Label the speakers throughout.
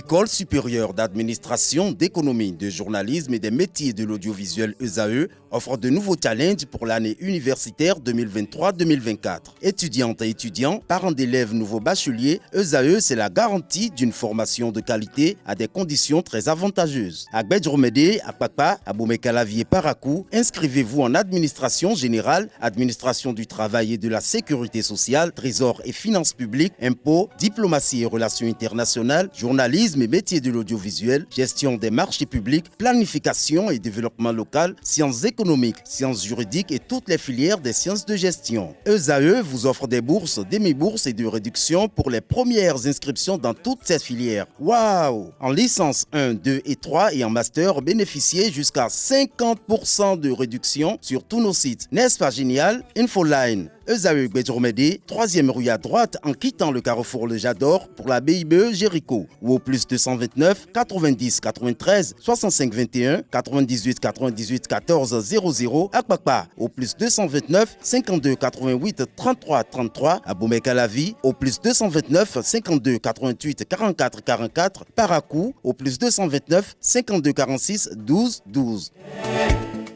Speaker 1: L'École supérieure d'administration, d'économie, de journalisme et des métiers de l'audiovisuel ESAE offre de nouveaux challenges pour l'année universitaire 2023-2024. Étudiantes et étudiants, parents d'élèves nouveaux bacheliers, ESAE, c'est la garantie d'une formation de qualité à des conditions très avantageuses. À Gbedjromede, à Papa, à Boumekalavi et Parakou, inscrivez-vous en administration générale, administration du travail et de la sécurité sociale, trésor et finances publiques, impôts, diplomatie et relations internationales, journalisme et métiers de l'audiovisuel, gestion des marchés publics, planification et développement local, sciences économiques, sciences juridiques et toutes les filières des sciences de gestion. ESAE vous offre des bourses, demi-bourses et de réductions pour les premières inscriptions dans toutes ces filières. Waouh! En licence 1, 2 et 3 et en master, bénéficiez jusqu'à 50% de réduction sur tous nos sites. N'est-ce pas génial? Infoline. ESAE Gbedjromede, 3e rue à droite en quittant le carrefour Le Jador pour la BIBE Jéricho ou au plus 229 90 93 65 21 98 98 14 00 à Kpakpa au plus 229 52 88 33 33 à Boumekalavi au plus 229 52 88 44 44 Parakou au plus 229 52 46 12 12.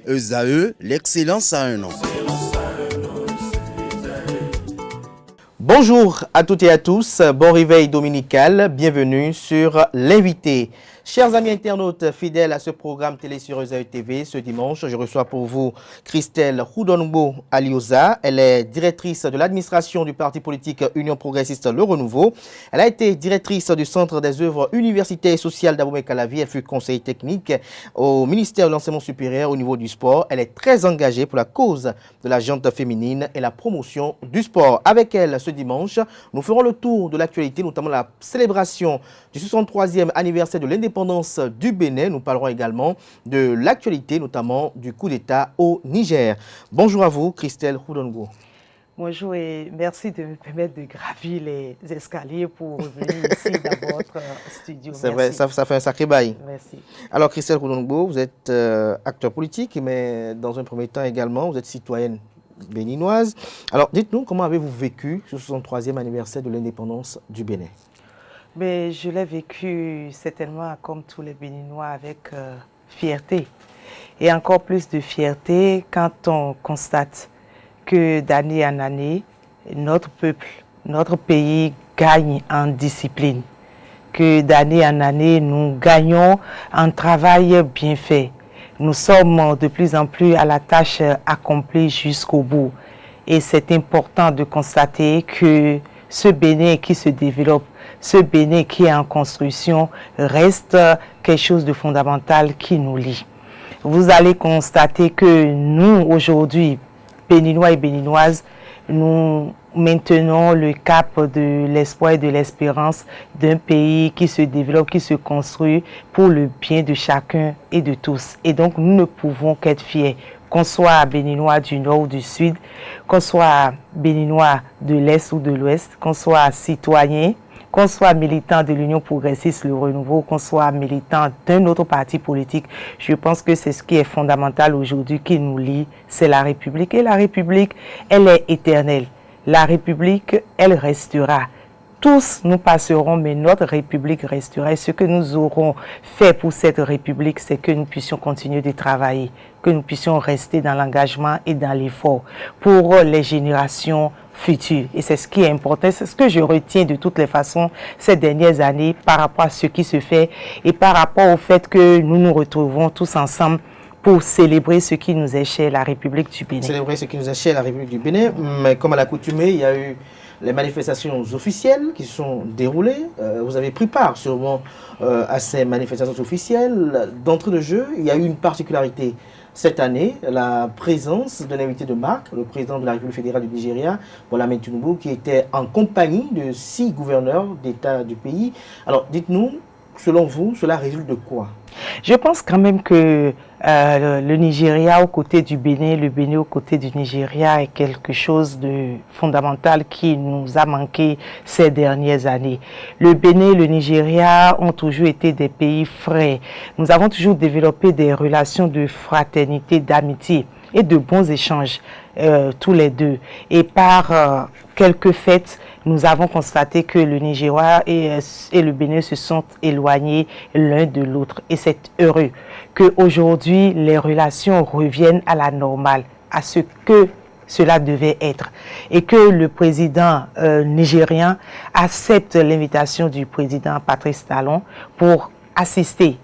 Speaker 1: ESAE, l'excellence à un an.
Speaker 2: Bonjour à toutes et à tous, bon réveil dominical, bienvenue sur l'invité. Chers amis internautes fidèles à ce programme télé sur ESAE TV, ce dimanche, je reçois pour vous Christelle Houdongo Alioza. Elle est directrice de l'administration du parti politique Union progressiste Le Renouveau. Elle a été directrice du Centre des œuvres universitaires et sociales d'Abomey-Calavi. Elle fut conseiller technique au ministère de l'enseignement supérieur au niveau du sport. Elle est très engagée pour la cause de la gente féminine et la promotion du sport. Avec elle, ce dimanche, nous ferons le tour de l'actualité, notamment la célébration du 63e anniversaire de l'indépendance du Bénin. Nous parlerons également de l'actualité, notamment du coup d'État au Niger. Bonjour à vous, Christelle Houdongo.
Speaker 3: Bonjour et merci de me permettre de gravir les escaliers pour venir ici dans votre studio.
Speaker 2: C'est vrai, ça fait un sacré bail.
Speaker 3: Merci.
Speaker 2: Alors, Christelle Houdongo, vous êtes acteur politique, mais dans un premier temps également, vous êtes citoyenne béninoise. Alors, dites-nous, comment avez-vous vécu ce 63e anniversaire de l'indépendance du Bénin?
Speaker 3: Mais je l'ai vécu certainement comme tous les Béninois avec fierté. Et encore plus de fierté quand on constate que d'année en année, notre peuple, notre pays gagne en discipline. Que d'année en année, nous gagnons en travail bien fait. Nous sommes de plus en plus à la tâche accomplie jusqu'au bout. Et c'est important de constater que ce Bénin qui se développe, ce Bénin qui est en construction, reste quelque chose de fondamental qui nous lie. Vous allez constater que nous, aujourd'hui, Béninois et Béninoises, nous maintenons le cap de l'espoir et de l'espérance d'un pays qui se développe, qui se construit pour le bien de chacun et de tous. Et donc, nous ne pouvons qu'être fiers, qu'on soit Béninois du Nord ou du Sud, qu'on soit Béninois de l'Est ou de l'Ouest, qu'on soit citoyen, qu'on soit militant de l'Union progressiste Le Renouveau, qu'on soit militant d'un autre parti politique. Je pense que c'est ce qui est fondamental aujourd'hui, qui nous lie, c'est la République. Et la République, elle est éternelle. La République, elle restera. Tous nous passerons, mais notre République restera. Et ce que nous aurons fait pour cette République, c'est que nous puissions continuer de travailler, que nous puissions rester dans l'engagement et dans l'effort pour les générations futures. Et c'est ce qui est important, c'est ce que je retiens de toutes les façons ces dernières années par rapport à ce qui se fait et par rapport au fait que nous nous retrouvons tous ensemble pour célébrer ce qui nous est cher, la République du Bénin.
Speaker 2: Célébrer ce qui nous est cher, la République du Bénin. Mais comme à l'accoutumée, il y a eu les manifestations officielles qui se sont déroulées. Vous avez pris part sûrement à ces manifestations officielles. D'entrée de jeu, il y a eu une particularité cette année, la présence de l'invité de marque, le président de la République fédérale du Nigeria, Bola Ahmed Tinubu, qui était en compagnie de 6 gouverneurs d'État du pays. Alors, dites-nous, selon vous, cela résulte de quoi?
Speaker 3: Je pense quand même que le Nigeria aux côtés du Bénin, le Bénin aux côtés du Nigeria est quelque chose de fondamental qui nous a manqué ces dernières années. Le Bénin et le Nigeria ont toujours été des pays frères. Nous avons toujours développé des relations de fraternité, d'amitié et de bons échanges tous les deux. Et par quelques fêtes, nous avons constaté que le Nigeria et le Bénin se sont éloignés l'un de l'autre. Et c'est heureux qu'aujourd'hui, les relations reviennent à la normale, à ce que cela devait être. Et que le président nigérien accepte l'invitation du président Patrice Talon pour assister.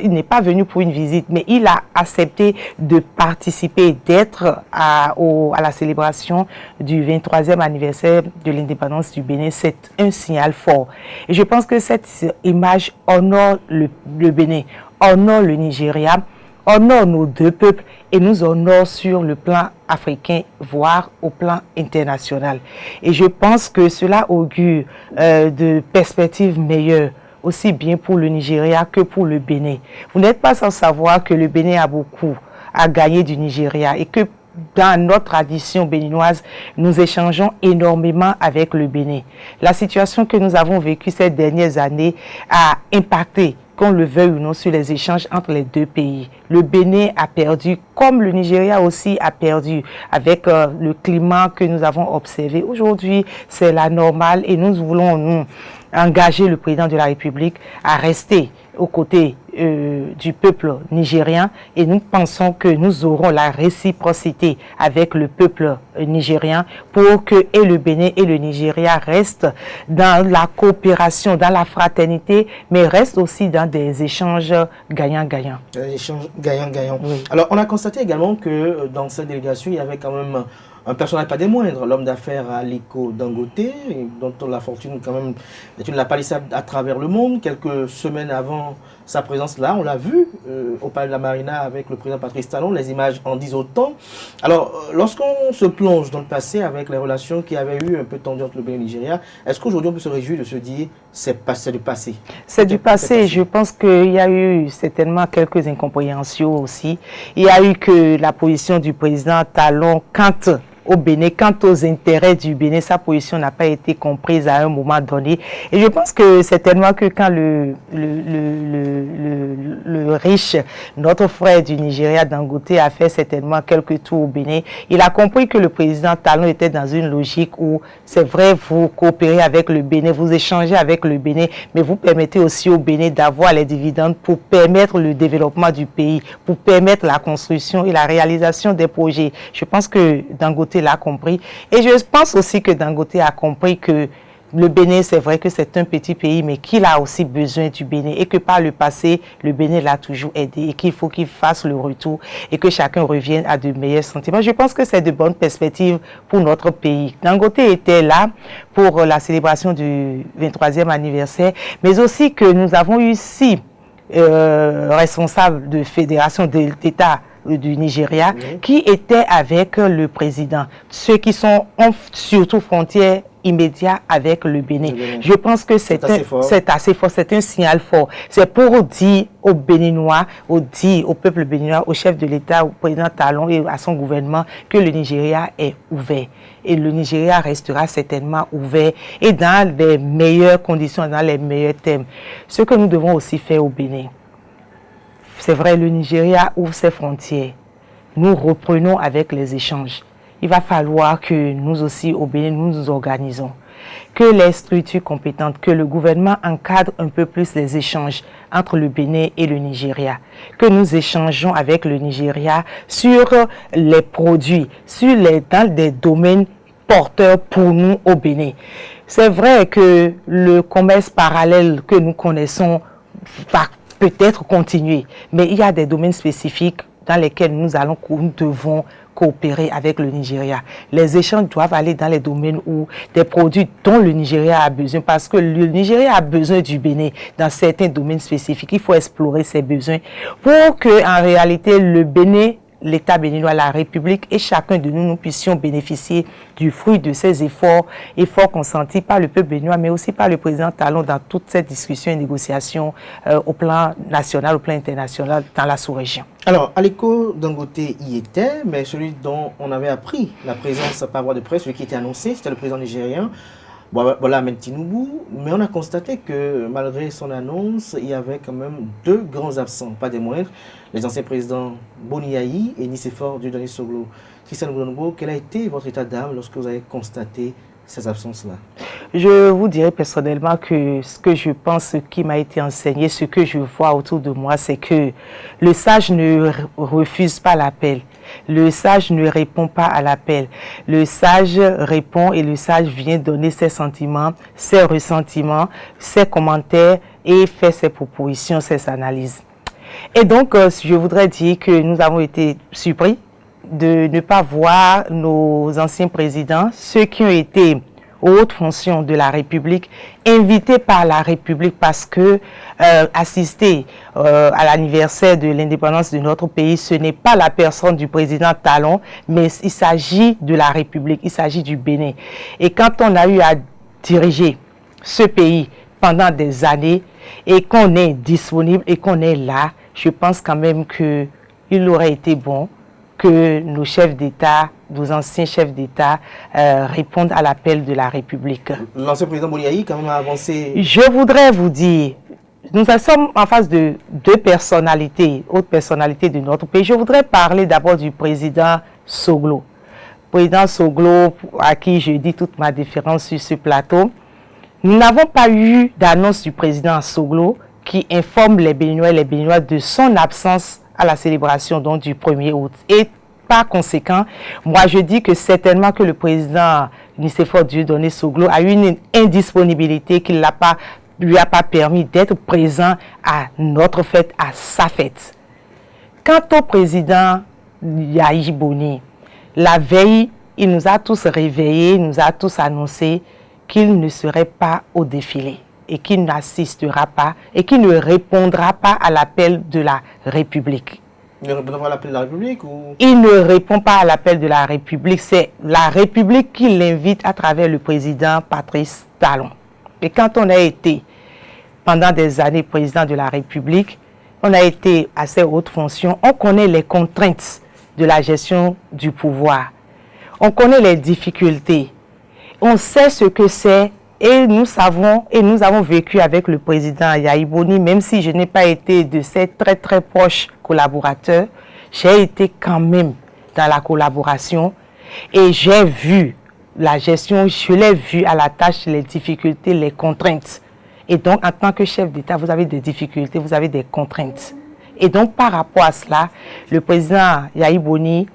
Speaker 3: Il n'est pas venu pour une visite, mais il a accepté de participer, d'être à la célébration du 23e anniversaire de l'indépendance du Bénin. C'est un signal fort. Et je pense que cette image honore le Bénin, honore le Nigeria, honore nos deux peuples et nous honore sur le plan africain, voire au plan international. Et je pense que cela augure de perspectives meilleures, aussi bien pour le Nigeria que pour le Bénin. Vous n'êtes pas sans savoir que le Bénin a beaucoup à gagner du Nigeria et que dans notre tradition béninoise, nous échangeons énormément avec le Bénin. La situation que nous avons vécue ces dernières années a impacté, qu'on le veuille ou non, sur les échanges entre les deux pays. Le Bénin a perdu, comme le Nigeria aussi a perdu, avec le climat que nous avons observé. Aujourd'hui, c'est la normale et nous voulons nous engager le président de la République à rester aux côtés du peuple nigérien et nous pensons que nous aurons la réciprocité avec le peuple nigérien pour que et le Bénin et le Nigeria restent dans la coopération, dans la fraternité, mais restent aussi dans des échanges gagnant-gagnant.
Speaker 2: Des échanges gagnant-gagnant.
Speaker 3: Oui.
Speaker 2: Alors, on a constaté également que dans cette délégation, il y avait quand même un personnage pas des moindres, l'homme d'affaires Aliko Dangote, dont la fortune quand même est une lapalissade à travers le monde. Quelques semaines avant sa présence là, on l'a vu au Palais de la Marina avec le président Patrice Talon, les images en disent autant. Alors, lorsqu'on se plonge dans le passé avec les relations qui avaient eu un peu tendues entre le Bénin et le Nigeria, est-ce qu'aujourd'hui on peut se réjouir de se dire c'est du passé? C'est
Speaker 3: du passé. Je pense qu'il y a eu certainement quelques incompréhensions aussi. Il y a eu que la position du président Talon au Bénin, quant aux intérêts du Bénin, sa position n'a pas été comprise à un moment donné. Et je pense que certainement que quand le riche, notre frère du Nigeria, Dangote, a fait certainement quelques tours au Bénin, il a compris que le président Talon était dans une logique où, c'est vrai, vous coopérez avec le Bénin, vous échangez avec le Bénin, mais vous permettez aussi au Bénin d'avoir les dividendes pour permettre le développement du pays, pour permettre la construction et la réalisation des projets. Je pense que Dangote l'a compris. Et je pense aussi que Dangote a compris que le Bénin, c'est vrai que c'est un petit pays, mais qu'il a aussi besoin du Bénin et que par le passé, le Bénin l'a toujours aidé et qu'il faut qu'il fasse le retour et que chacun revienne à de meilleurs sentiments. Je pense que c'est de bonnes perspectives pour notre pays. Dangote était là pour la célébration du 23e anniversaire, mais aussi que nous avons eu 6 responsables de fédération d'État du Nigeria, oui, qui étaient avec le président, ceux qui sont surtout frontières immédiates avec le Bénin. Je pense que c'est assez fort, c'est un signal fort. C'est pour dire aux Béninois, au peuple béninois, au chef de l'État, au président Talon et à son gouvernement que le Nigeria est ouvert. Et le Nigeria restera certainement ouvert et dans les meilleures conditions, dans les meilleurs thèmes. Ce que nous devons aussi faire au Bénin, c'est vrai, le Nigeria ouvre ses frontières. Nous reprenons avec les échanges. Il va falloir que nous aussi, au Bénin, nous nous organisons. Que les structures compétentes, que le gouvernement encadre un peu plus les échanges entre le Bénin et le Nigeria. Que nous échangeons avec le Nigeria sur les produits, dans des domaines porteurs pour nous au Bénin. C'est vrai que le commerce parallèle que nous connaissons va peut-être continuer, mais il y a des domaines spécifiques dans lesquels nous devons coopérer avec le Nigeria. Les échanges doivent aller dans les domaines où des produits dont le Nigeria a besoin, parce que le Nigeria a besoin du Bénin dans certains domaines spécifiques. Il faut explorer ces besoins pour que, en réalité, le Bénin, l'État béninois, la République et chacun de nous puissions bénéficier du fruit de ces efforts consentis par le peuple béninois, mais aussi par le président Talon dans toutes ces discussions et négociations au plan national, au plan international, dans la sous-région.
Speaker 2: Alors, Aliko Dangote y était, mais celui dont on avait appris la présence par voie de presse, celui qui était annoncé, c'était le président nigérien, voilà, Ahmed Tinubu, mais on a constaté que malgré son annonce, il y avait quand même 2 grands absents, pas des moindres, les anciens présidents Boni Yayi et Nicéphore Dieudonné Soglo. Christian Ngoudongo, quel a été votre état d'âme lorsque vous avez constaté ces absences-là?
Speaker 3: Je vous dirais personnellement que ce que je pense, ce qui m'a été enseigné, ce que je vois autour de moi, c'est que le sage ne refuse pas l'appel. Le sage ne répond pas à l'appel. Le sage répond et le sage vient donner ses sentiments, ses ressentiments, ses commentaires et fait ses propositions, ses analyses. Et donc, je voudrais dire que nous avons été surpris de ne pas voir nos anciens présidents, ceux qui ont été aux hautes fonctions de la République, invités par la République parce que assister à l'anniversaire de l'indépendance de notre pays, ce n'est pas la personne du président Talon, mais il s'agit de la République, il s'agit du Bénin. Et quand on a eu à diriger ce pays pendant des années et qu'on est disponible et qu'on est là, je pense quand même qu'il aurait été bon que nos chefs d'État, nos anciens chefs d'État répondent à l'appel de la République.
Speaker 2: L'ancien président Boni Yayi, quand même, a avancé.
Speaker 3: Je voudrais vous dire, nous sommes en face de deux personnalités, hautes personnalités de notre pays. Je voudrais parler d'abord du président Soglo. Président Soglo, à qui je dis toute ma déférence sur ce plateau. Nous n'avons pas eu d'annonce du président Soglo qui informe les Béninois et les Béninoises de son absence à la célébration donc, du 1er août. Et par conséquent, moi je dis que certainement que le président Nicéphore Dieudonné Soglo a eu une indisponibilité qui ne lui a pas permis d'être présent à notre fête, à sa fête. Quant au président Yayi Boni, la veille, il nous a tous réveillés, il nous a tous annoncé qu'il ne serait pas au défilé et qu'il n'assistera pas et qu'il ne répondra pas à l'appel de la République.
Speaker 2: Il ne répond pas à l'appel de la République ou...
Speaker 3: Il ne répond pas à l'appel de la République. C'est la République qui l'invite à travers le président Patrice Talon. Et quand on a été, pendant des années, président de la République, on a été à ces hautes fonctions, on connaît les contraintes de la gestion du pouvoir. On connaît les difficultés. On sait ce que c'est. Et nous savons, et nous avons vécu avec le président Yayi Boni, même si je n'ai pas été de ses très très proches collaborateurs, j'ai été quand même dans la collaboration et j'ai vu la gestion, je l'ai vu à la tâche, les difficultés, les contraintes. Et donc en tant que chef d'État, vous avez des difficultés, vous avez des contraintes. Et donc par rapport à cela, le président Yayi Boni,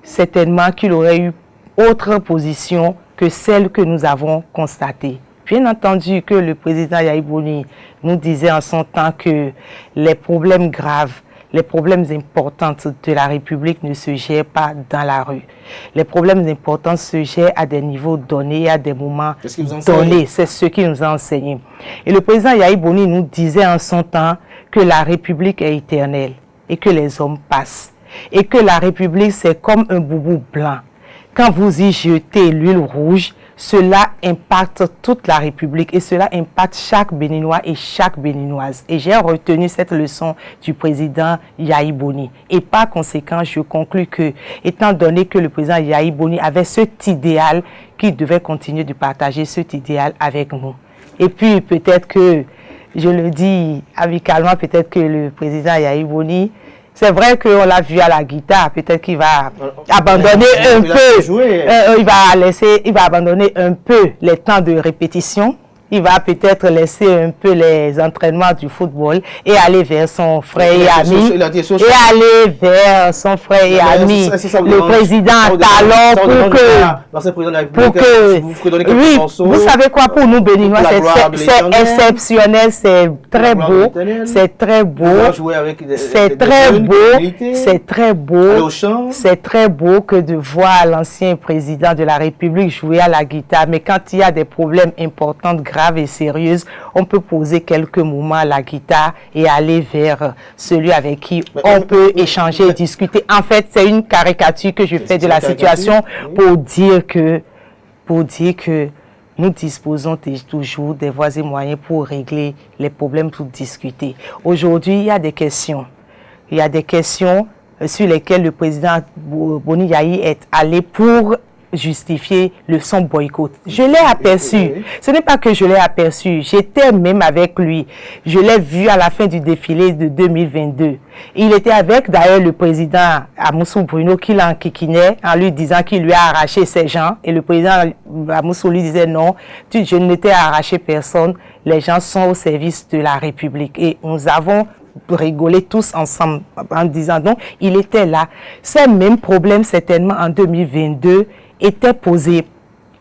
Speaker 3: certainement qu'il aurait eu autre position que celle que nous avons constatée. Bien entendu que le président Yayi Boni nous disait en son temps que les problèmes graves, les problèmes importants de la République ne se gèrent pas dans la rue. Les problèmes importants se gèrent à des niveaux donnés, à des moments donnés. C'est ce qu'il nous a enseigné. Et le président Yayi Boni nous disait en son temps que la République est éternelle et que les hommes passent. Et que la République, c'est comme un boubou blanc. Quand vous y jetez l'huile rouge, cela impacte toute la République et cela impacte chaque Béninois et chaque Béninoise. Et j'ai retenu cette leçon du président Yayi Boni. Et par conséquent, je conclus que, étant donné que le président Yayi Boni avait cet idéal, qu'il devait continuer de partager cet idéal avec nous. Et puis peut-être que, je le dis amicalement, peut-être que le président Yayi Boni, c'est vrai qu'on l'a vu à la guitare, peut-être qu'il va abandonner un peu, il va abandonner un peu les temps de répétition. Il va peut-être laisser un peu les entraînements du football et aller vers son frère et ami. Le président Talon oui, vous savez quoi, pour nous Béninois, c'est exceptionnel, c'est très beau, c'est très beau, c'est très beau, c'est très beau, c'est très beau que de voir l'ancien président de la République jouer à la guitare, mais quand il y a des problèmes importants, grave et sérieuse, on peut poser quelques moments à la guitare et aller vers celui avec qui on peut échanger et discuter. En fait, c'est une caricature que je fais de la situation pour dire que nous disposons toujours des voies et moyens pour régler les problèmes, pour discuter. Aujourd'hui, il y a des questions. Il y a des questions sur lesquelles le président Boni Yayi est allé pour justifier son boycott. Je l'ai aperçu. Ce n'est pas que je l'ai aperçu. J'étais même avec lui. Je l'ai vu à la fin du défilé de 2022. Il était avec d'ailleurs le président Amoussou Bruno qui l'enquiquinait en lui disant qu'il lui a arraché ses gens. Et le président Amoussou lui disait non, je ne t'ai arraché personne. Les gens sont au service de la République. Et nous avons rigolé tous ensemble en disant non, il était là. Ces mêmes problèmes certainement en 2022 étaient posés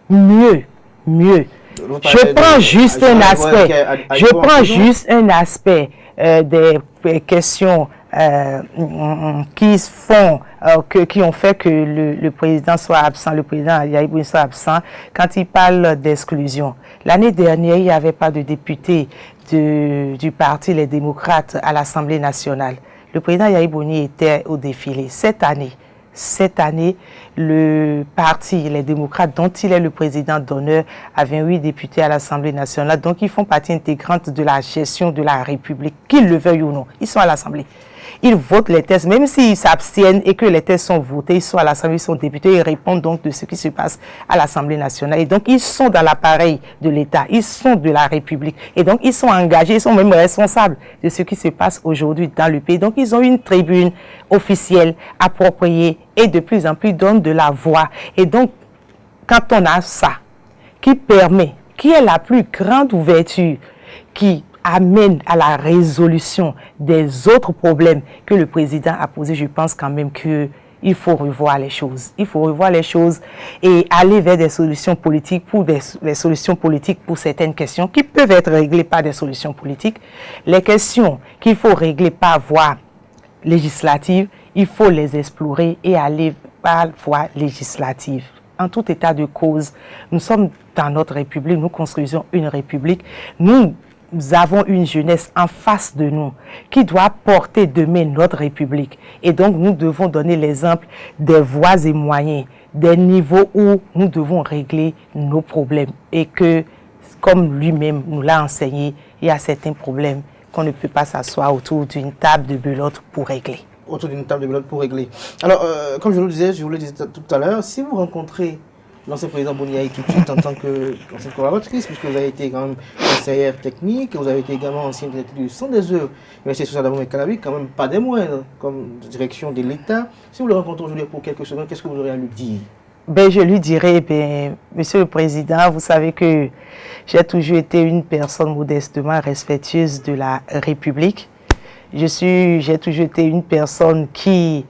Speaker 3: mieux. Je prends juste un aspect. Je prends juste un aspect des questions qui ont fait que le président soit absent, le président Yahya Bouni soit absent quand il parle d'exclusion. L'année dernière, il n'y avait pas de député du parti Les Démocrates à l'Assemblée nationale. Le président Yahya Bouni était au défilé. Cette année, le parti Les Démocrates, dont il est le président d'honneur, a 28 députés à l'Assemblée nationale. Donc, ils font partie intégrante de la gestion de la République, qu'ils le veuillent ou non. Ils sont à l'Assemblée. Ils votent les tests, même s'ils s'abstiennent et que les tests sont votés, ils sont à l'Assemblée, ils sont députés, ils répondent donc de ce qui se passe à l'Assemblée nationale. Et donc, ils sont dans l'appareil de l'État, ils sont de la République. Et donc, ils sont engagés, ils sont même responsables de ce qui se passe aujourd'hui dans le pays. Donc, ils ont une tribune officielle, appropriée et de plus en plus donnent de la voix. Et donc, quand on a ça, qui est la plus grande ouverture, qui amène à la résolution des autres problèmes que le président a posés, je pense quand même qu'il faut revoir les choses. Il faut revoir les choses et aller vers des solutions politiques des solutions politiques pour certaines questions qui peuvent être réglées par des solutions politiques. Les questions qu'il faut régler par voie législative, il faut les explorer et aller par voie législative. En tout état de cause, nous sommes dans notre République, nous construisons une République, nous avons une jeunesse en face de nous qui doit porter demain notre République. Et donc, nous devons donner l'exemple des voies et moyens, des niveaux où nous devons régler nos problèmes. Et que, comme lui-même nous l'a enseigné, il y a certains problèmes qu'on ne peut pas s'asseoir autour d'une table de belote pour régler.
Speaker 2: Autour d'une table de belote pour régler. Alors, comme je vous le disais tout à l'heure, si vous rencontrez l'ancien président Bouni tout de suite en tant qu'ancienne collaboratrice, puisque vous avez été quand même conseillère technique, vous avez été également ancienne directrice du Centre des œuvres, Université sociale d'Abomey Calabi, quand même pas des moindres, comme direction de l'État. Si vous le rencontrez aujourd'hui pour quelques secondes, qu'est-ce que vous aurez à lui dire?
Speaker 3: Je lui dirais, Monsieur le Président, vous savez que j'ai toujours été une personne modestement respectueuse de la République. J'ai toujours été une personne qui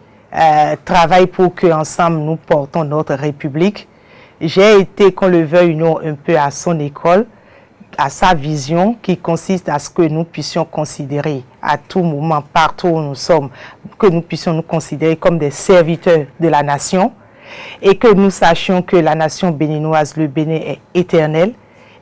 Speaker 3: travaille pour qu'ensemble nous portons notre République. J'ai été, qu'on le veuille ou non, un peu à son école, à sa vision qui consiste à ce que nous puissions considérer à tout moment, partout où nous sommes, que nous puissions nous considérer comme des serviteurs de la nation et que nous sachions que la nation béninoise, le Bénin, est éternel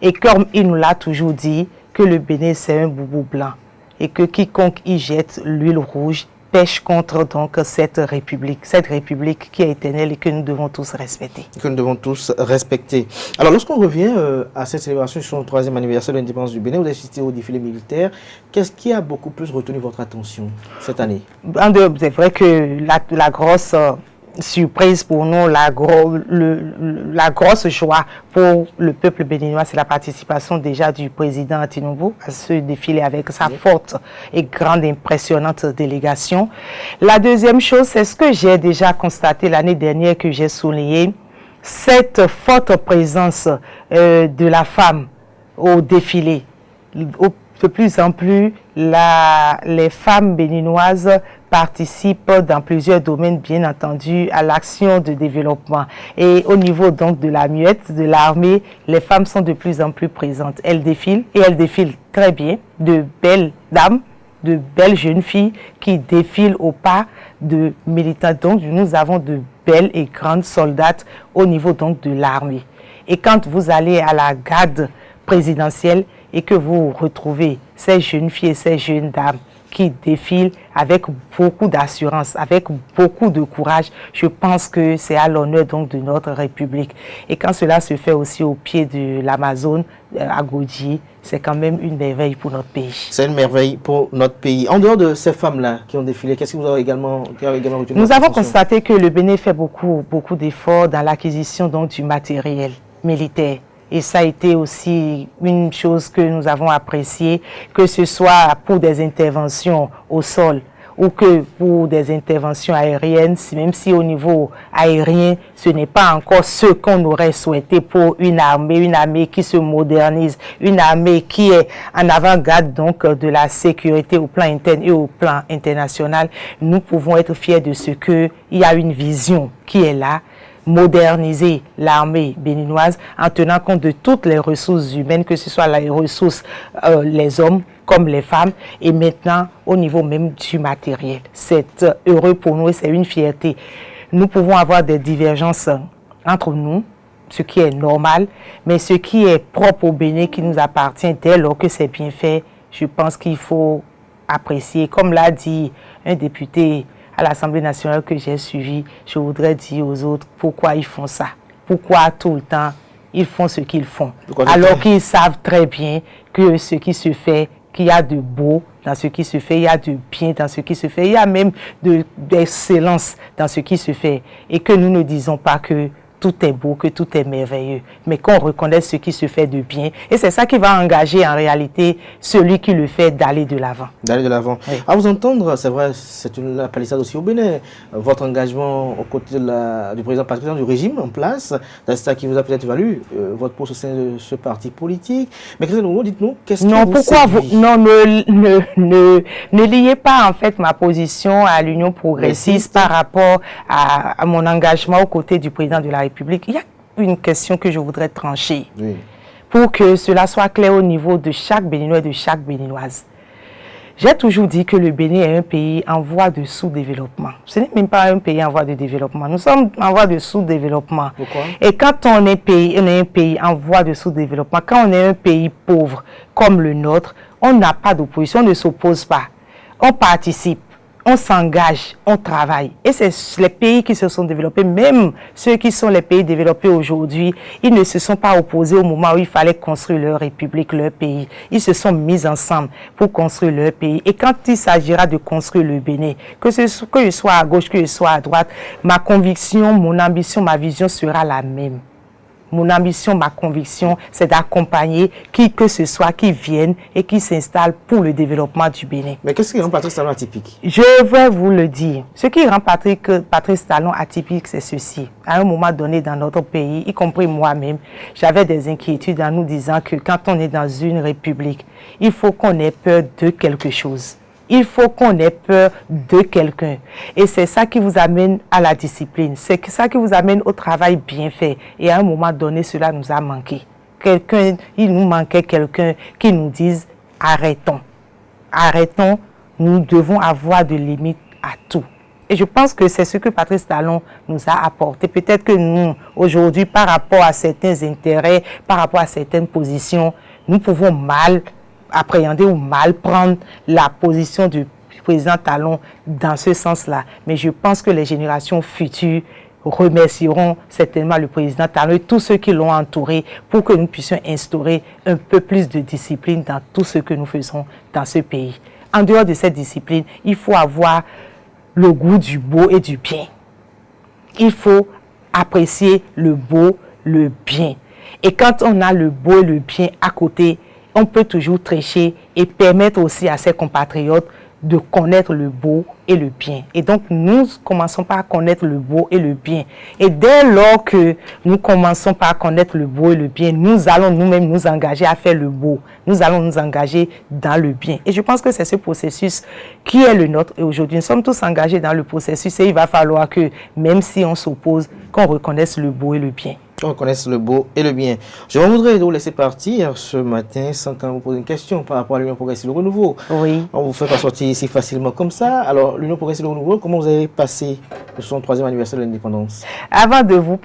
Speaker 3: et comme il nous l'a toujours dit, que le Bénin c'est un boubou blanc et que quiconque y jette l'huile rouge pêche contre donc cette république qui est éternelle et que nous devons tous respecter.
Speaker 2: Que nous devons tous respecter. Alors lorsqu'on revient à cette célébration sur le 3e anniversaire de l'indépendance du Bénin, vous assistez au défilé militaire. Qu'est-ce qui a beaucoup plus retenu votre attention cette année?
Speaker 3: C'est vrai que la grosse surprise pour nous, la grosse joie pour le peuple béninois, c'est la participation déjà du président Tinubu à ce défilé avec sa forte et grande impressionnante délégation. La deuxième chose, c'est ce que j'ai déjà constaté l'année dernière que j'ai souligné, cette forte présence de la femme au défilé. De plus en plus, les femmes béninoises participent dans plusieurs domaines, bien entendu, à l'action de développement. Et au niveau donc de la muette, de l'armée, les femmes sont de plus en plus présentes. Elles défilent, et elles défilent très bien, de belles dames, de belles jeunes filles qui défilent au pas de militants. Donc, nous avons de belles et grandes soldates au niveau donc de l'armée. Et quand vous allez à la garde présidentielle et que vous retrouvez ces jeunes filles et ces jeunes dames qui défilent avec beaucoup d'assurance, avec beaucoup de courage. Je pense que c'est à l'honneur donc de notre République. Et quand cela se fait aussi au pied de l'Amazone, à Goudji, c'est quand même une merveille pour notre pays. C'est une merveille pour notre pays. En dehors de ces femmes-là qui ont défilé, qu'est-ce que vous avez également retenu? Nous avons constaté que le Bénin fait beaucoup d'efforts dans l'acquisition donc du matériel militaire. Et ça a été aussi une chose que nous avons appréciée, que ce soit pour des interventions au sol ou que pour des interventions aériennes, même si au niveau aérien, ce n'est pas encore ce qu'on aurait souhaité pour une armée qui se modernise, une armée qui est en avant-garde donc de la sécurité au plan interne et au plan international. Nous pouvons être fiers de ce qu'il y a une vision qui est là, moderniser l'armée béninoise en tenant compte de toutes les ressources humaines, que ce soit les ressources, les hommes comme les femmes, et maintenant au niveau même du matériel. C'est heureux pour nous et c'est une fierté. Nous pouvons avoir des divergences entre nous, ce qui est normal, mais ce qui est propre au Bénin, qui nous appartient dès lors que c'est bien fait, je pense qu'il faut apprécier. Comme l'a dit un député à l'Assemblée nationale que j'ai suivi, je voudrais dire aux autres pourquoi ils font ça. Pourquoi tout le temps ils font ce qu'ils font. Alors qu'ils savent très bien que ce qui se fait, qu'il y a de beau dans ce qui se fait, il y a de bien dans ce qui se fait, il y a même d'excellence dans ce qui se fait. Et que nous ne disons pas que tout est beau, que tout est merveilleux, mais qu'on reconnaisse ce qui se fait de bien. Et c'est ça qui va engager en réalité celui qui le fait d'aller de l'avant. D'aller de l'avant. Oui. À vous entendre, c'est vrai, c'est la palissade aussi au Bénin. Votre engagement aux côtés du président particulier du régime en place, c'est ça qui vous a peut-être valu votre poste au sein de ce parti politique. Mais Christelle Rouault, dites-nous, qu'est-ce que pourquoi vous... Non, ne liez pas en fait ma position à l'Union progressiste par rapport à mon engagement aux côtés du président de la République. Il y a une question que je voudrais trancher pour que cela soit clair au niveau de chaque Béninois et de chaque Béninoise. J'ai toujours dit que le Bénin est un pays en voie de sous-développement. Ce n'est même pas un pays en voie de développement. Nous sommes en voie de sous-développement. Pourquoi? Et quand on est un pays en voie de sous-développement, quand on est un pays pauvre comme le nôtre, on n'a pas d'opposition, on ne s'oppose pas. On participe. On s'engage, on travaille. Et c'est les pays qui se sont développés, même ceux qui sont les pays développés aujourd'hui, ils ne se sont pas opposés au moment où il fallait construire leur république, leur pays. Ils se sont mis ensemble pour construire leur pays. Et quand il s'agira de construire le Bénin, que je sois à gauche, que je sois à droite, ma conviction, mon ambition, ma vision sera la même. Mon ambition, ma conviction, c'est d'accompagner qui que ce soit qui vienne et qui s'installe pour le développement du Bénin. Mais qu'est-ce qui rend Patrice Talon atypique? Je vais vous le dire. Ce qui rend Patrice Talon atypique, c'est ceci. À un moment donné dans notre pays, y compris moi-même, j'avais des inquiétudes en nous disant que quand on est dans une république, il faut qu'on ait peur de quelque chose. Il faut qu'on ait peur de quelqu'un. Et c'est ça qui vous amène à la discipline. C'est ça qui vous amène au travail bien fait. Et à un moment donné, cela nous a manqué. Il nous manquait quelqu'un qui nous dise « arrêtons ». Arrêtons, nous devons avoir de limites à tout. Et je pense que c'est ce que Patrice Talon nous a apporté. Peut-être que nous, aujourd'hui, par rapport à certains intérêts, par rapport à certaines positions, nous pouvons mal appréhender ou mal prendre la position du président Talon dans ce sens-là. Mais je pense que les générations futures remercieront certainement le président Talon et tous ceux qui l'ont entouré pour que nous puissions instaurer un peu plus de discipline dans tout ce que nous faisons dans ce pays. En dehors de cette discipline, il faut avoir le goût du beau et du bien. Il faut apprécier le beau, le bien. Et quand on a le beau et le bien à côté, on peut toujours tricher et permettre aussi à ses compatriotes de connaître le beau et le bien. Et donc, nous commençons par connaître le beau et le bien. Et dès lors que nous commençons par connaître le beau et le bien, nous allons nous-mêmes nous engager à faire le beau. Nous allons nous engager dans le bien. Et je pense que c'est ce processus qui est le nôtre. Et aujourd'hui, nous sommes tous engagés dans le processus. Et il va falloir que, même si on s'oppose, qu'on reconnaisse le beau et le bien. On connaisse le beau et le bien. Je voudrais vous laisser partir ce matin sans qu'on vous pose une question par rapport à l'Union progressiste et le renouveau. Oui. On vous fait pas sortir ici facilement comme ça. Alors, l'Union progressiste et le renouveau, comment vous avez passé le 63e anniversaire de l'indépendance? Avant de vous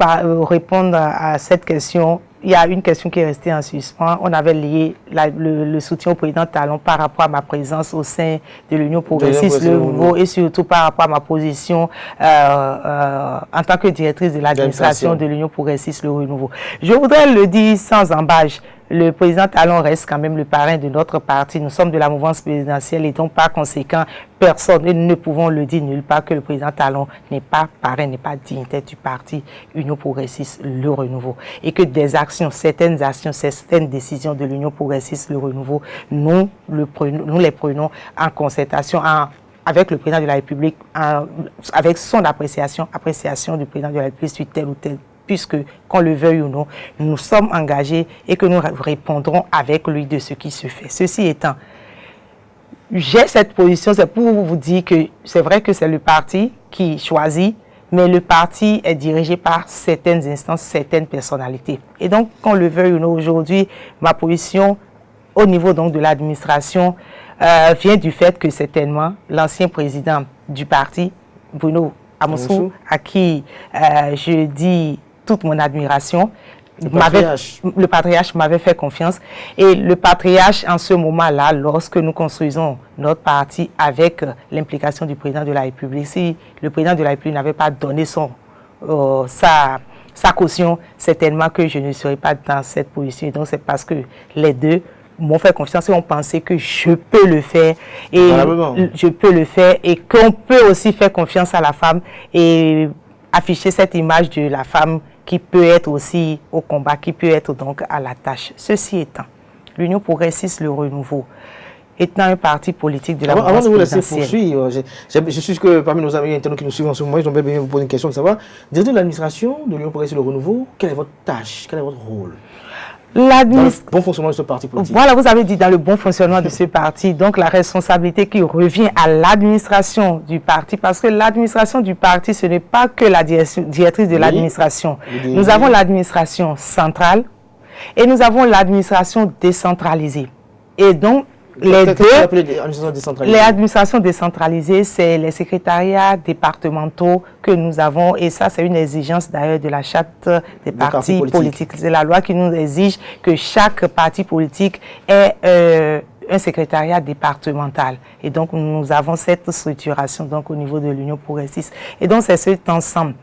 Speaker 3: répondre à cette question, il y a une question qui est restée en suspens. On avait lié le soutien au président Talon par rapport à ma présence au sein de l'Union progressiste Le Renouveau et surtout par rapport à ma position en tant que directrice de l'administration de l'Union progressiste Le Renouveau. Je voudrais le dire sans embâche. Le président Talon reste quand même le parrain de notre parti. Nous sommes de la mouvance présidentielle et donc par conséquent, personne, et nous ne pouvons le dire nulle part que le président Talon n'est pas parrain, n'est pas dignitaire du parti Union progressiste Le Renouveau. Et que des actions, certaines décisions de l'Union progressiste Le Renouveau, nous les prenons en concertation, avec le président de la République, avec son appréciation du président de la République sur tel ou tel, puisque, qu'on le veuille ou non, nous sommes engagés et que nous répondrons avec lui de ce qui se fait. Ceci étant, j'ai cette position, c'est pour vous dire que c'est vrai que c'est le parti qui choisit, mais le parti est dirigé par certaines instances, certaines personnalités. Et donc, qu'on le veuille ou non, aujourd'hui, ma position au niveau donc de l'administration vient du fait que certainement l'ancien président du parti, Bruno Amoussou, à qui je dis toute mon admiration. Le patriarche m'avait fait confiance. Et le patriarche, en ce moment-là, lorsque nous construisons notre parti avec l'implication du président de la République, si le président de la République n'avait pas donné sa caution, certainement que je ne serais pas dans cette position. Et donc, c'est parce que les deux m'ont fait confiance et ont pensé que je peux le faire. Et je peux le faire et qu'on peut aussi faire confiance à la femme et afficher cette image de la femme qui peut être aussi au combat, qui peut être donc à la tâche. Ceci étant, l'Union progressiste Le Renouveau étant un parti politique de la mouvance
Speaker 2: présidentielle. Avant de vous laisser poursuivre, je suis sûr que parmi nos amis internautes qui nous suivent en ce moment, ils ont bien vous poser une question de savoir, directeur de l'administration de l'Union progressiste Le Renouveau, quelle est votre tâche, quel est votre rôle dans le bon fonctionnement de ce parti politique?
Speaker 3: Voilà, vous avez dit dans le bon fonctionnement de ce parti, donc la responsabilité qui revient à l'administration du parti, parce que l'administration du parti, ce n'est pas que la directrice de l'administration. Nous avons l'administration centrale et nous avons l'administration décentralisée. Et donc, les administrations décentralisées, c'est les secrétariats départementaux que nous avons, et ça c'est une exigence d'ailleurs de la charte des partis politiques. C'est la loi qui nous exige que chaque parti politique ait un secrétariat départemental. Et donc nous avons cette structuration donc, au niveau de l'Union progressiste. Et donc c'est cet ensemble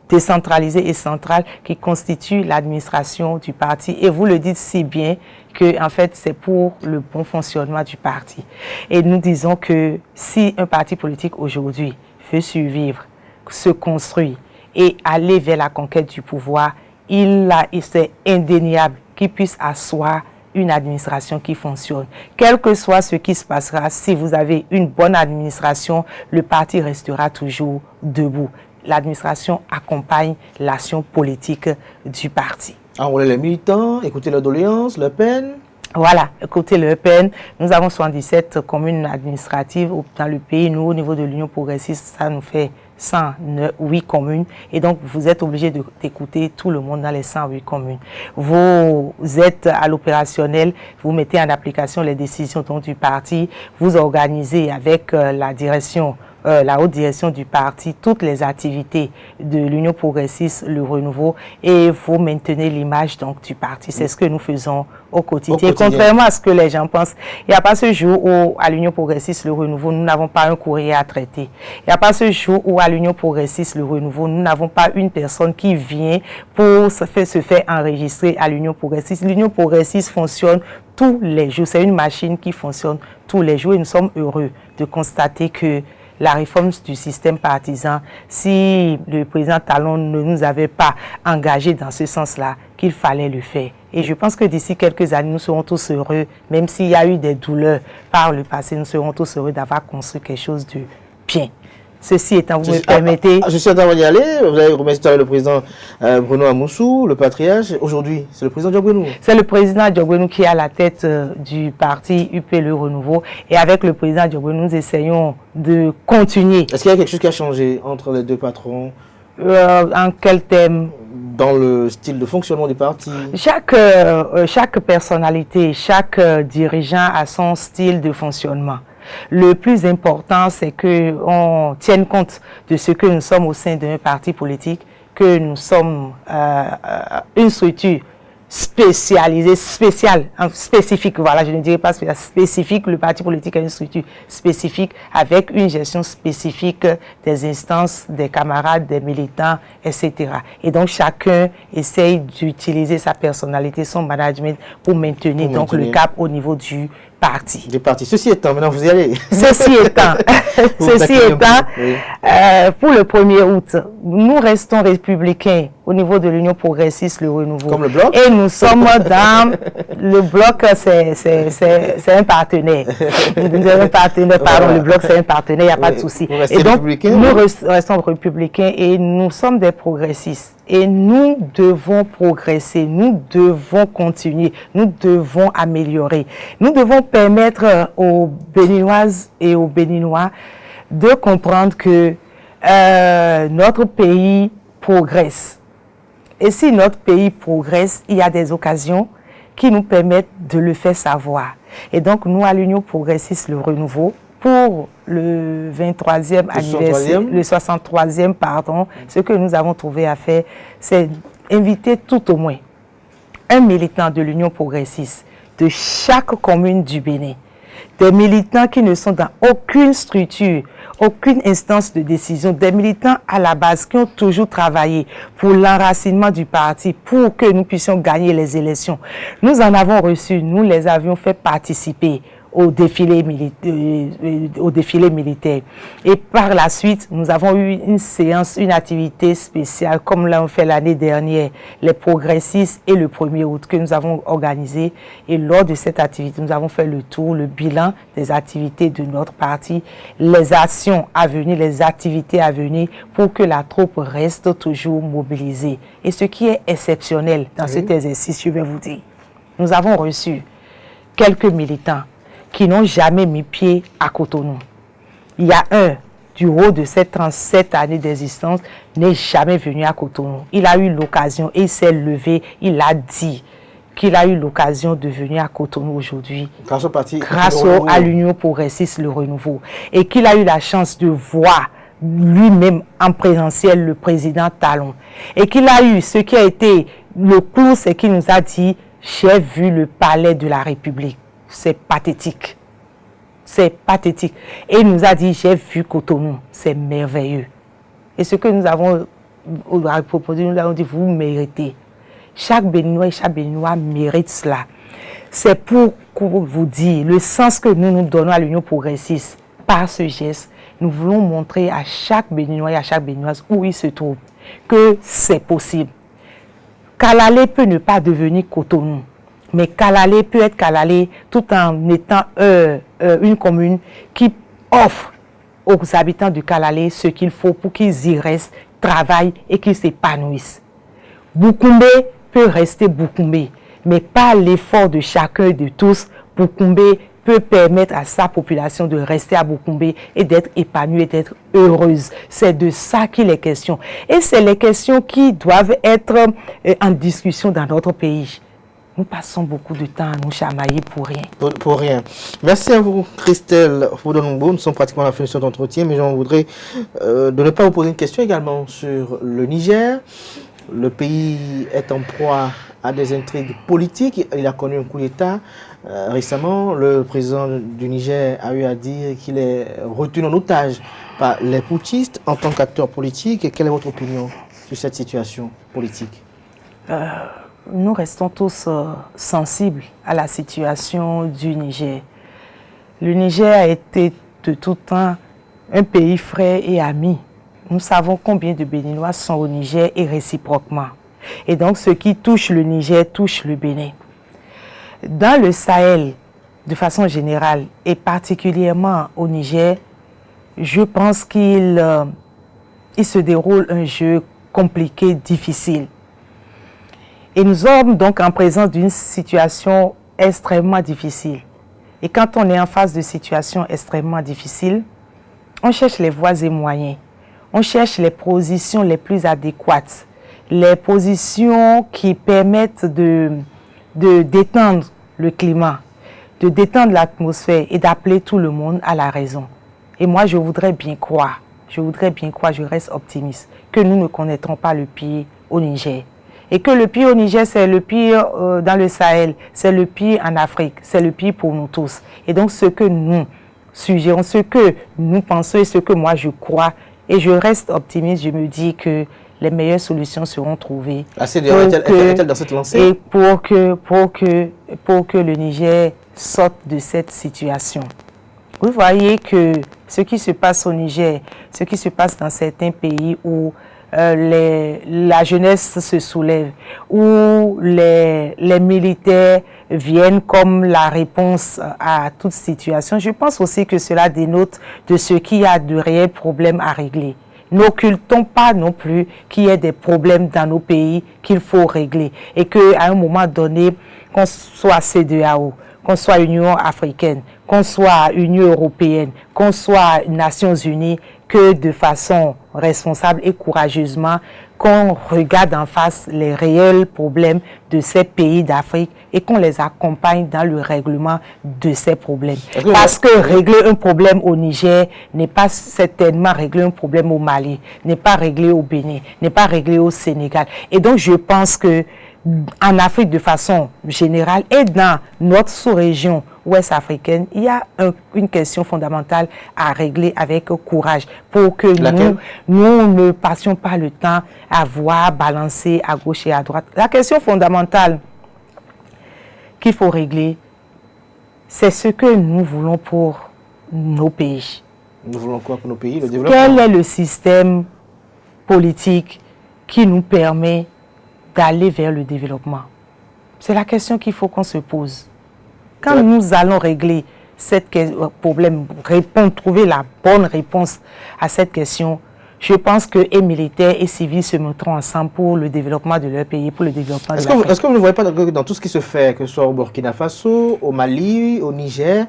Speaker 3: décentralisé et central qui constitue l'administration du parti. Et vous le dites si bien que, en fait, c'est pour le bon fonctionnement du parti. Et nous disons que si un parti politique aujourd'hui veut survivre, se construire et aller vers la conquête du pouvoir, c'est indéniable qu'il puisse asseoir une administration qui fonctionne. Quel que soit ce qui se passera, si vous avez une bonne administration, le parti restera toujours debout. L'administration accompagne l'action politique du parti.
Speaker 2: Enrôler les militants, écouter leurs doléances, leurs peines.
Speaker 3: Voilà, écouter leurs peines. Nous avons 77 communes administratives dans le pays. Nous, au niveau de l'Union progressiste, ça nous fait 108 communes. Et donc, vous êtes obligé d'écouter tout le monde dans les 108 communes. Vous êtes à l'opérationnel, vous mettez en application les décisions du parti, vous organisez avec la direction la haute direction du parti, toutes les activités de l'Union progressiste, le renouveau, et vous maintenez l'image donc du parti. C'est ce que nous faisons au quotidien. Et contrairement à ce que les gens pensent, il n'y a pas ce jour où à l'Union progressiste, le renouveau, nous n'avons pas un courrier à traiter. Il n'y a pas ce jour où à l'Union progressiste, le renouveau, nous n'avons pas une personne qui vient pour se faire enregistrer à l'Union progressiste. L'Union progressiste fonctionne tous les jours. C'est une machine qui fonctionne tous les jours et nous sommes heureux de constater que la réforme du système partisan, si le président Talon ne nous avait pas engagés dans ce sens-là, qu'il fallait le faire. Et je pense que d'ici quelques années, nous serons tous heureux, même s'il y a eu des douleurs par le passé, nous serons tous heureux d'avoir construit quelque chose de bien. Ceci étant, vous me permettez...
Speaker 2: Je suis en train d'y aller. Vous avez remercié tout à l'heure le président Bruno Amoussou, le patriarche. Aujourd'hui, c'est le président Diogbenou.
Speaker 3: C'est le président Diogbenou qui est à la tête du parti UP Le Renouveau. Et avec le président Diogbenou, nous essayons de continuer.
Speaker 2: Est-ce qu'il y a quelque chose qui a changé entre les deux patrons?
Speaker 3: En quel thème?
Speaker 2: Dans le style de fonctionnement du parti?
Speaker 3: Chaque personnalité, chaque dirigeant a son style de fonctionnement. Le plus important, c'est qu'on tienne compte de ce que nous sommes au sein d'un parti politique, que nous sommes une structure spécialisé, spécifique, voilà, je ne dirais pas spécifique, le parti politique a une structure spécifique avec une gestion spécifique des instances, des camarades, des militants, etc. Et donc chacun essaye d'utiliser sa personnalité, son management pour maintenir le cap au niveau du parti.
Speaker 2: Ceci étant, maintenant vous y allez.
Speaker 3: Ceci étant,
Speaker 2: oui.
Speaker 3: Pour le 1er août, nous restons républicains au niveau de l'Union progressiste, le Renouveau.
Speaker 2: Comme le bloc.
Speaker 3: Et nous sommes dans le bloc, c'est un partenaire. Pardon, le bloc c'est un partenaire, il n'y a pas de souci. Et donc, nous restons républicains et nous sommes des progressistes. Et nous devons progresser, nous devons continuer, nous devons améliorer. Nous devons permettre aux Béninoises et aux Béninois de comprendre que notre pays progresse. Et si notre pays progresse, il y a des occasions qui nous permettent de le faire savoir. Et donc, nous, à l'Union progressiste, le Renouveau, pour le 23e anniversaire, le 63e, pardon, ce que nous avons trouvé à faire, c'est inviter tout au moins un militant de l'Union progressiste de chaque commune du Bénin, des militants qui ne sont dans aucune structure, aucune instance de décision, des militants à la base qui ont toujours travaillé pour l'enracinement du parti, pour que nous puissions gagner les élections. Nous en avons reçu, nous les avions fait participer au défilé militaire. Et par la suite, nous avons eu une séance, une activité spéciale, comme l'ont fait l'année dernière, les progressistes et le 1er août que nous avons organisé. Et lors de cette activité, nous avons fait le tour, le bilan des activités de notre parti, les actions à venir, les activités à venir pour que la troupe reste toujours mobilisée. Et ce qui est exceptionnel dans cet exercice, je vais vous dire, nous avons reçu quelques militants qui n'ont jamais mis pied à Cotonou. Il y a un, du haut de ces 37 années d'existence, n'est jamais venu à Cotonou. Il a eu l'occasion et il s'est levé, il a dit qu'il a eu l'occasion de venir à Cotonou aujourd'hui.
Speaker 2: Grâce au parti.
Speaker 3: Grâce à l'Union progressiste, le Renouveau. Et qu'il a eu la chance de voir lui-même en présentiel le président Talon. Et qu'il a eu ce qui a été le clou, c'est qu'il nous a dit « J'ai vu le palais de la République ». C'est pathétique. C'est pathétique. Et il nous a dit, j'ai vu Cotonou. C'est merveilleux. Et ce que nous avons proposé, nous avons dit, vous méritez. Chaque Béninois et chaque Béninois mérite cela. C'est pour vous dire le sens que nous nous donnons à l'Union progressiste. Par ce geste, nous voulons montrer à chaque Béninois et à chaque Béninoise où il se trouve que c'est possible. Kalalé peut ne pas devenir Cotonou. Mais Kalalé peut être Kalalé tout en étant une commune qui offre aux habitants du Kalalé ce qu'il faut pour qu'ils y restent, travaillent et qu'ils s'épanouissent. Boukoumbe peut rester Boukoumbe, mais par l'effort de chacun et de tous, Boukoumbe peut permettre à sa population de rester à Boukoumbe et d'être épanouie et d'être heureuse. C'est de ça qu'il est question. Et c'est les questions qui doivent être en discussion dans notre pays. Nous passons beaucoup de temps à nous chamailler pour rien.
Speaker 2: Pour rien. Merci à vous, Christelle Foudonongbo. Nous sommes pratiquement à la fin de cet entretien, mais j'en voudrais de ne pas vous poser une question également sur le Niger. Le pays est en proie à des intrigues politiques. Il a connu un coup d'État. Récemment, le président du Niger a eu à dire qu'il est retenu en otage par les putschistes en tant qu'acteur politique. Quelle est votre opinion sur cette situation politique?
Speaker 3: Nous restons tous sensibles à la situation du Niger. Le Niger a été de tout temps un pays frère et ami. Nous savons combien de Béninois sont au Niger et réciproquement. Et donc, ce qui touche le Niger touche le Bénin. Dans le Sahel, de façon générale, et particulièrement au Niger, je pense qu'il se déroule un jeu compliqué, difficile. Et nous sommes donc en présence d'une situation extrêmement difficile. Et quand on est en face de situations extrêmement difficiles, on cherche les voies et moyens. On cherche les positions les plus adéquates, les positions qui permettent de détendre le climat, de détendre l'atmosphère et d'appeler tout le monde à la raison. Et moi, je voudrais bien croire, je reste optimiste, que nous ne connaîtrons pas le pire au Niger. Et que le pire au Niger, c'est le pire dans le Sahel, c'est le pire en Afrique, c'est le pire pour nous tous. Et donc ce que nous suggérons, ce que nous pensons et ce que moi je crois, et je reste optimiste, je me dis que les meilleures solutions seront trouvées.
Speaker 2: Est-elle dans cette lancée?
Speaker 3: Et pour que le Niger sorte de cette situation. Vous voyez que ce qui se passe au Niger, ce qui se passe dans certains pays où la jeunesse se soulève, où les militaires viennent comme la réponse à toute situation, je pense aussi que cela dénote de ce qu'il y a de réels problèmes à régler. N'occultons pas non plus qu'il y ait des problèmes dans nos pays qu'il faut régler et qu'à un moment donné, qu'on soit CEDEAO, qu'on soit Union africaine, qu'on soit Union européenne, qu'on soit Nations unies, que de façon responsable et courageusement, qu'on regarde en face les réels problèmes de ces pays d'Afrique et qu'on les accompagne dans le règlement de ces problèmes. Parce que régler un problème au Niger n'est pas certainement régler un problème au Mali, n'est pas régler au Bénin, n'est pas régler au Sénégal. Et donc je pense que en Afrique de façon générale et dans notre sous-région ouest africaine, il y a une question fondamentale à régler avec courage pour que nous ne passions pas le temps à voir balancer à gauche et à droite. La question fondamentale qu'il faut régler, c'est ce que nous voulons pour nos pays.
Speaker 2: Nous voulons quoi pour nos pays? Le développement.
Speaker 3: Quel est le système politique qui nous permet d'aller vers le développement? C'est la question qu'il faut qu'on se pose. Quand nous allons régler ce problème, trouver la bonne réponse à cette question, je pense que et militaires et civils se mettront ensemble pour le développement de leur pays, pour le développement de l'Afrique.
Speaker 2: Est-ce que vous ne voyez pas dans tout ce qui se fait, que ce soit au Burkina Faso, au Mali, au Niger,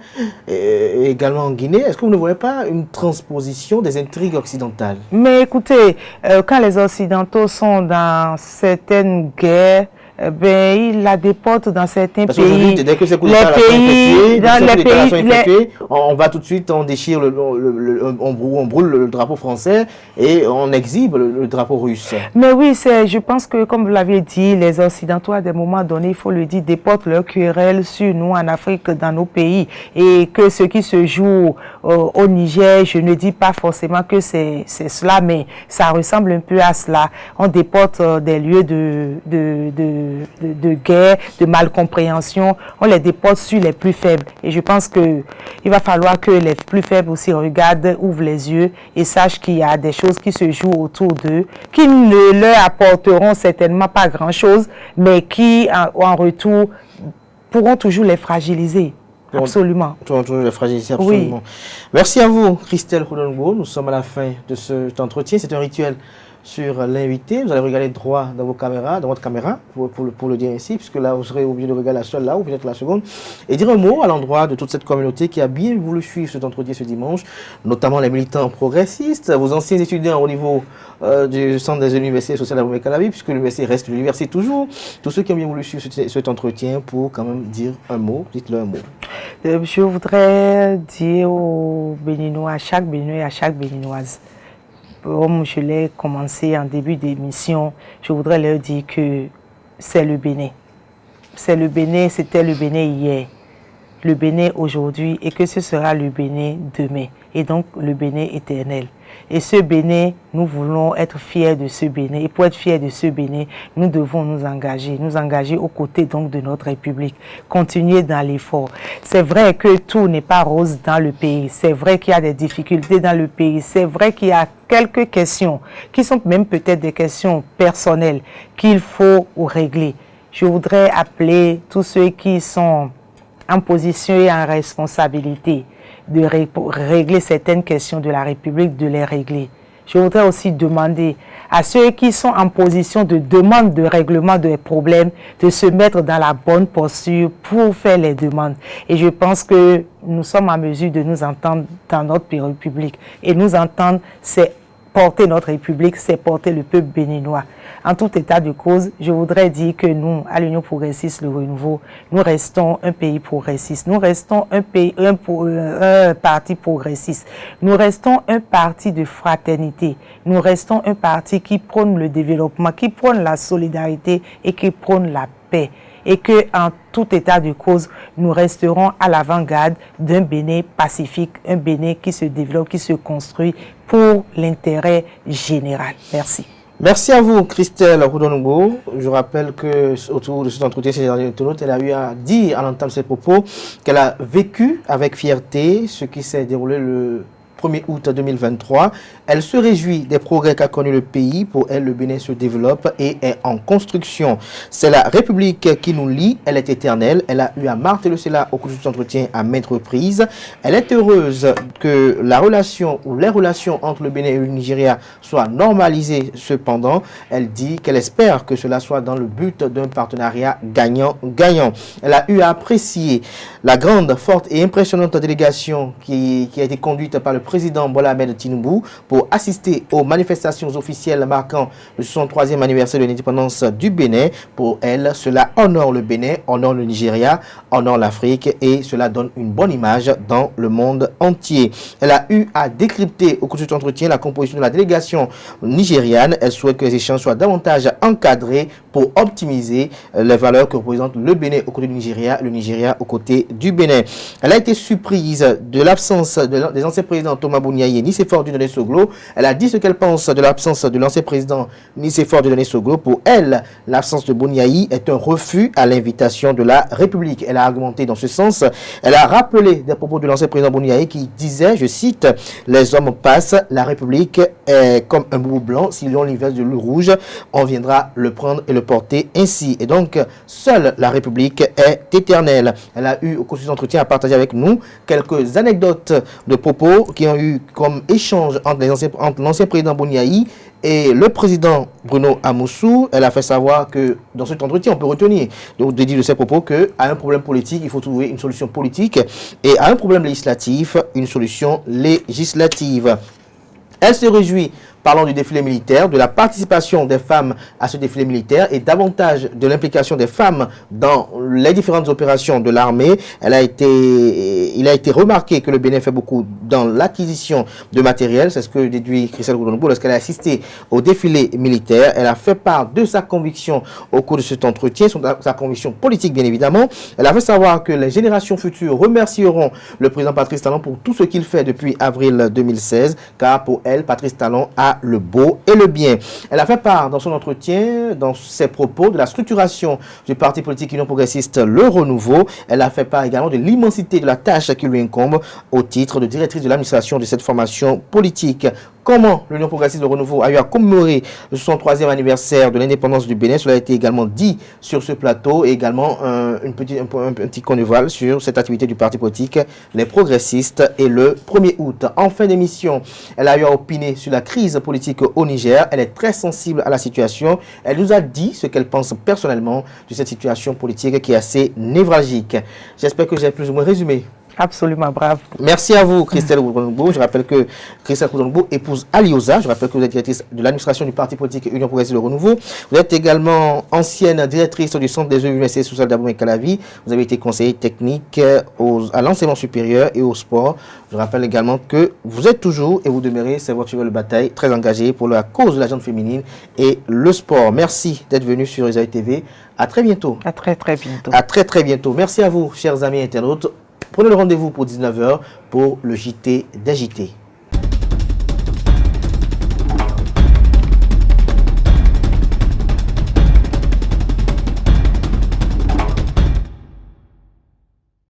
Speaker 2: et également en Guinée, est-ce que vous ne voyez pas une transposition des intrigues occidentales?
Speaker 3: Mais écoutez, quand les Occidentaux sont dans certaines guerres, ils la déportent dans certains pays.
Speaker 2: Dès que ces coups d'État sont effectués, on va tout de suite, on déchire, on brûle le drapeau français et on exhibe le drapeau russe.
Speaker 3: Mais oui, je pense que, comme vous l'avez dit, les Occidentaux, à des moments donnés, il faut le dire, déportent leurs querelles sur nous en Afrique, dans nos pays. Et que ce qui se joue au Niger, je ne dis pas forcément que c'est cela, mais ça ressemble un peu à cela. On déporte des lieux de guerre, de malcompréhension, on les déporte sur les plus faibles. Et je pense qu'il va falloir que les plus faibles aussi regardent, ouvrent les yeux et sachent qu'il y a des choses qui se jouent autour d'eux, qui ne leur apporteront certainement pas grand-chose, mais qui, en retour, pourront toujours les fragiliser. Absolument.
Speaker 2: Toujours les fragiliser, absolument. Oui. Merci à vous, Christelle Houdongo. Nous sommes à la fin de cet entretien. C'est un rituel sur l'invité. Vous allez regarder droit dans vos caméras, dans votre caméra, pour le dire ainsi, puisque là, vous serez obligé de regarder la seule là, ou peut-être la seconde, et dire un mot à l'endroit de toute cette communauté qui a bien voulu suivre cet entretien ce dimanche, notamment les militants progressistes, vos anciens étudiants au niveau du centre des universités sociales à Calavi, puisque l'université reste l'université toujours, tous ceux qui ont bien voulu suivre cet entretien pour quand même dire un mot, dites-leur un mot.
Speaker 3: Je voudrais dire aux Béninois, à chaque Béninois et à chaque Béninoise, comme je l'ai commencé en début d'émission, je voudrais leur dire que c'est le Bénin. C'est le Bénin, c'était le Bénin hier, le Bénin aujourd'hui et que ce sera le Bénin demain. Et donc le Bénin éternel. Et ce Bénin, nous voulons être fiers de ce Bénin. Et pour être fiers de ce Bénin, nous devons nous engager aux côtés donc de notre République, continuer dans l'effort. C'est vrai que tout n'est pas rose dans le pays. C'est vrai qu'il y a des difficultés dans le pays. C'est vrai qu'il y a quelques questions qui sont même peut-être des questions personnelles qu'il faut régler. Je voudrais appeler tous ceux qui sont en position et en responsabilité de régler certaines questions de la République, de les régler. Je voudrais aussi demander à ceux qui sont en position de demande de règlement des problèmes de se mettre dans la bonne posture pour faire les demandes. Et je pense que nous sommes en mesure de nous entendre dans notre République. Et nous entendre, c'est porter notre République, c'est porter le peuple béninois. En tout état de cause, je voudrais dire que nous, à l'Union progressiste Le Renouveau, nous restons un pays progressiste. Nous restons un parti progressiste. Nous restons un parti de fraternité. Nous restons un parti qui prône le développement, qui prône la solidarité et qui prône la paix. Et que, en tout état de cause, nous resterons à l'avant-garde d'un Bénin pacifique, un Bénin qui se développe, qui se construit pour l'intérêt général. Merci.
Speaker 2: Merci à vous, Christelle Roudonogbo. Je rappelle que autour de cet entretien, elle a eu à dire, à l'entame de ses propos, qu'elle a vécu avec fierté ce qui s'est déroulé le 1er août 2023. Elle se réjouit des progrès qu'a connu le pays. Pour elle, le Bénin se développe et est en construction. C'est la République qui nous lie. Elle est éternelle. Elle a eu à marteler cela au cours de cet entretien à maintes reprises. Elle est heureuse que la relation ou les relations entre le Bénin et le Nigeria soient normalisées. Cependant, elle dit qu'elle espère que cela soit dans le but d'un partenariat gagnant-gagnant. Elle a eu à apprécier la grande, forte et impressionnante délégation qui a été conduite par le président Bola Ahmed Tinubu pour assister aux manifestations officielles marquant le 63e anniversaire de l'indépendance du Bénin. Pour elle, cela honore le Bénin, honore le Nigeria, honore l'Afrique et cela donne une bonne image dans le monde entier. Elle a eu à décrypter au cours de cet entretien la composition de la délégation nigériane. Elle souhaite que les échanges soient davantage encadrés pour optimiser les valeurs que représente le Bénin au côté du Nigeria, le Nigeria au côté du Bénin. Elle a été surprise de l'absence des anciens présidents Thomas Bouniaï et Nicéphore Dieudonné Soglo. Elle a dit ce qu'elle pense de l'absence de l'ancien président Nicéphore Dieudonné Soglo. Pour elle, l'absence de Bouniaï est un refus à l'invitation de la République. Elle a argumenté dans ce sens. Elle a rappelé des propos de l'ancien président Bouniaï qui disait, je cite, « Les hommes passent, la République est comme un boubou blanc. Si l'on l'hiver de l'eau rouge, on viendra le prendre et le porter ainsi. » Et donc, seule la République est éternelle. Elle a eu au cours de cet entretien à partager avec nous quelques anecdotes de propos qui ont eu comme échange entre l'ancien président Bouniaï et le président Bruno Amoussou. Elle a fait savoir que dans cet entretien, on peut retenir de ses propos qu'à un problème politique, il faut trouver une solution politique et à un problème législatif, une solution législative. Elle se réjouit, parlant du défilé militaire, de la participation des femmes à ce défilé militaire et davantage de l'implication des femmes dans les différentes opérations de l'armée. Il a été remarqué que le Bénin fait beaucoup dans l'acquisition de matériel. C'est ce que déduit Christelle Roudonogbo lorsqu'elle a assisté au défilé militaire. Elle a fait part de sa conviction au cours de cet entretien, sa conviction politique bien évidemment. Elle a fait savoir que les générations futures remercieront le président Patrice Talon pour tout ce qu'il fait depuis avril 2016, car pour elle, Patrice Talon a le beau et le bien. Elle a fait part dans son entretien, dans ses propos, de la structuration du parti politique Union progressiste Le Renouveau. Elle a fait part également de l'immensité de la tâche qui lui incombe au titre de directrice de l'administration de cette formation politique. Comment l'Union progressiste Le Renouveau a eu à commémorer le 63e anniversaire de l'indépendance du Bénin. Cela a été également dit sur ce plateau et également un petit conneval sur cette activité du parti politique Les Progressistes et le 1er août. En fin d'émission, elle a eu à opiner sur la crise politique au Niger. Elle est très sensible à la situation. Elle nous a dit ce qu'elle pense personnellement de cette situation politique qui est assez névralgique. J'espère que j'ai plus ou moins résumé.
Speaker 3: Absolument, bravo.
Speaker 2: Merci à vous, Christelle Roudonogbo. Je rappelle que Christelle Roudonogbo épouse Aliosa. Je rappelle que vous êtes directrice de l'administration du parti politique Union progressiste Le Renouveau. Vous êtes également ancienne directrice du centre des universités sociales d'Abomey Calavi. Vous avez été conseiller technique à l'enseignement supérieur et au sport. Je rappelle également que vous êtes toujours et vous demeurez, c'est votre cheval de bataille, très engagé pour la cause de la gente féminine et le sport. Merci d'être venu sur Esaü TV. À très bientôt.
Speaker 3: À très bientôt.
Speaker 2: À très bientôt. Merci à vous, chers amis internautes. Prenez le rendez-vous pour 19h pour le JT des JT.